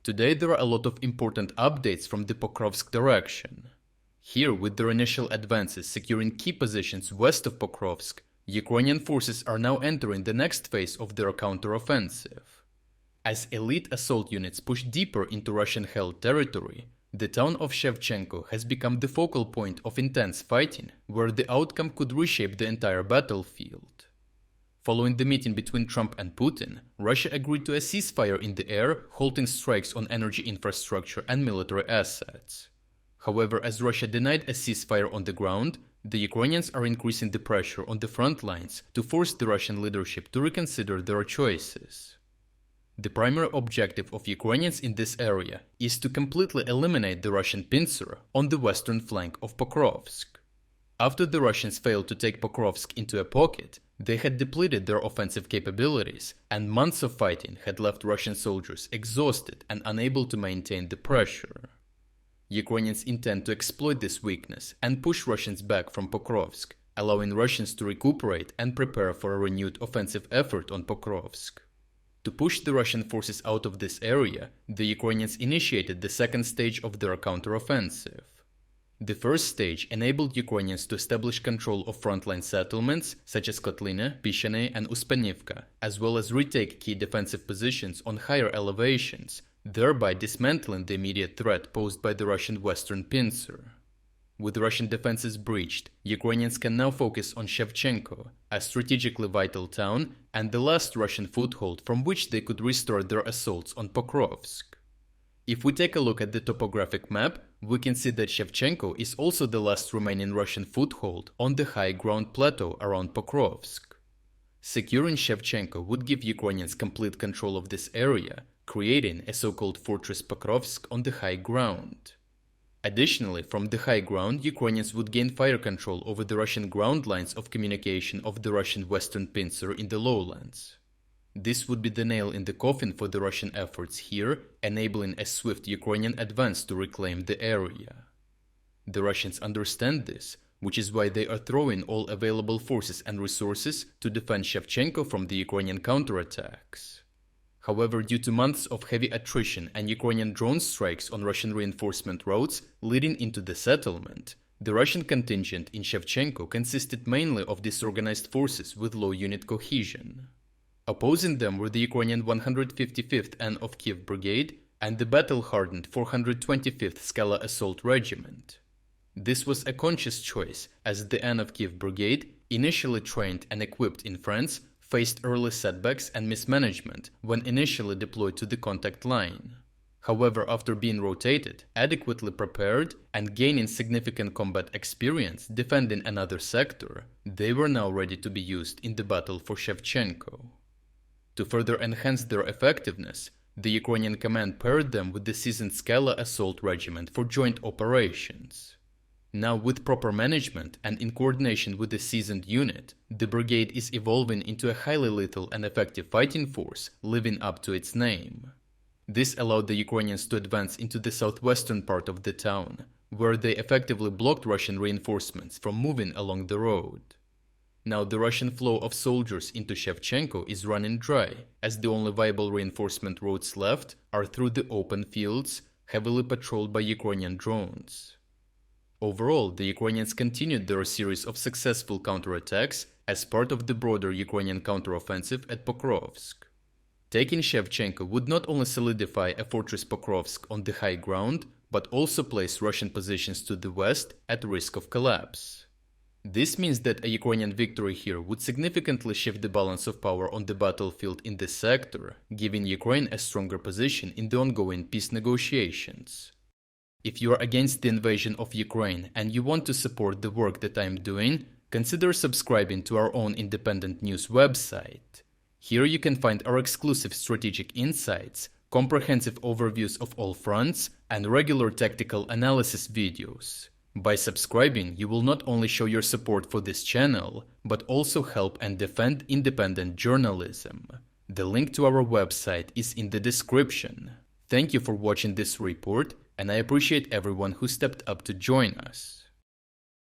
Today there are a lot of important updates from the Pokrovsk direction. Here, with their initial advances securing key positions west of Pokrovsk, Ukrainian forces are now entering the next phase of their counteroffensive. As elite assault units push deeper into Russian-held territory, the town of Shevchenko has become the focal point of intense fighting, where the outcome could reshape the entire battlefield. Following the meeting between Trump and Putin, Russia agreed to a ceasefire in the air, halting strikes on energy infrastructure and military assets. However, as Russia denied a ceasefire on the ground, the Ukrainians are increasing the pressure on the front lines to force the Russian leadership to reconsider their choices. The primary objective of Ukrainians in this area is to completely eliminate the Russian pincer on the western flank of Pokrovsk. After the Russians failed to take Pokrovsk into a pocket, they had depleted their offensive capabilities, and months of fighting had left Russian soldiers exhausted and unable to maintain the pressure. Ukrainians intend to exploit this weakness and push Russians back from Pokrovsk, allowing Russians to recuperate and prepare for a renewed offensive effort on Pokrovsk. To push the Russian forces out of this area, the Ukrainians initiated the second stage of their counteroffensive. The first stage enabled Ukrainians to establish control of frontline settlements such as Kotlina, Pishane and Uspanivka, as well as retake key defensive positions on higher elevations, thereby dismantling the immediate threat posed by the Russian western pincer. With Russian defenses breached, Ukrainians can now focus on Shevchenko, a strategically vital town and the last Russian foothold from which they could restart their assaults on Pokrovsk. If we take a look at the topographic map, we can see that Shevchenko is also the last remaining Russian foothold on the high ground plateau around Pokrovsk. Securing Shevchenko would give Ukrainians complete control of this area, creating a so-called Fortress Pokrovsk on the high ground. Additionally, from the high ground, Ukrainians would gain fire control over the Russian ground lines of communication of the Russian western pincer in the lowlands. This would be the nail in the coffin for the Russian efforts here, enabling a swift Ukrainian advance to reclaim the area. The Russians understand this, which is why they are throwing all available forces and resources to defend Shevchenko from the Ukrainian counterattacks. However, due to months of heavy attrition and Ukrainian drone strikes on Russian reinforcement roads leading into the settlement, the Russian contingent in Shevchenko consisted mainly of disorganized forces with low unit cohesion. Opposing them were the Ukrainian 155th N of Kiev Brigade and the battle-hardened 425th Skala Assault Regiment. This was a conscious choice, as the N of Kiev Brigade, initially trained and equipped in France, faced early setbacks and mismanagement when initially deployed to the contact line. However, after being rotated, adequately prepared, and gaining significant combat experience defending another sector, they were now ready to be used in the battle for Shevchenko. To further enhance their effectiveness, the Ukrainian command paired them with the seasoned Skala Assault Regiment for joint operations. Now, with proper management and in coordination with the seasoned unit, the brigade is evolving into a highly lethal and effective fighting force, living up to its name. This allowed the Ukrainians to advance into the southwestern part of the town, where they effectively blocked Russian reinforcements from moving along the road. Now the Russian flow of soldiers into Shevchenko is running dry, as the only viable reinforcement routes left are through the open fields, heavily patrolled by Ukrainian drones. Overall, the Ukrainians continued their series of successful counterattacks as part of the broader Ukrainian counteroffensive at Pokrovsk. Taking Shevchenko would not only solidify a Fortress Pokrovsk on the high ground, but also place Russian positions to the west at risk of collapse. This means that a Ukrainian victory here would significantly shift the balance of power on the battlefield in this sector, giving Ukraine a stronger position in the ongoing peace negotiations. If you are against the invasion of Ukraine and you want to support the work that I am doing, consider subscribing to our own independent news website. Here you can find our exclusive strategic insights, comprehensive overviews of all fronts, and regular tactical analysis videos. By subscribing, you will not only show your support for this channel, but also help and defend independent journalism. The link to our website is in the description. Thank you for watching this report, and I appreciate everyone who stepped up to join us.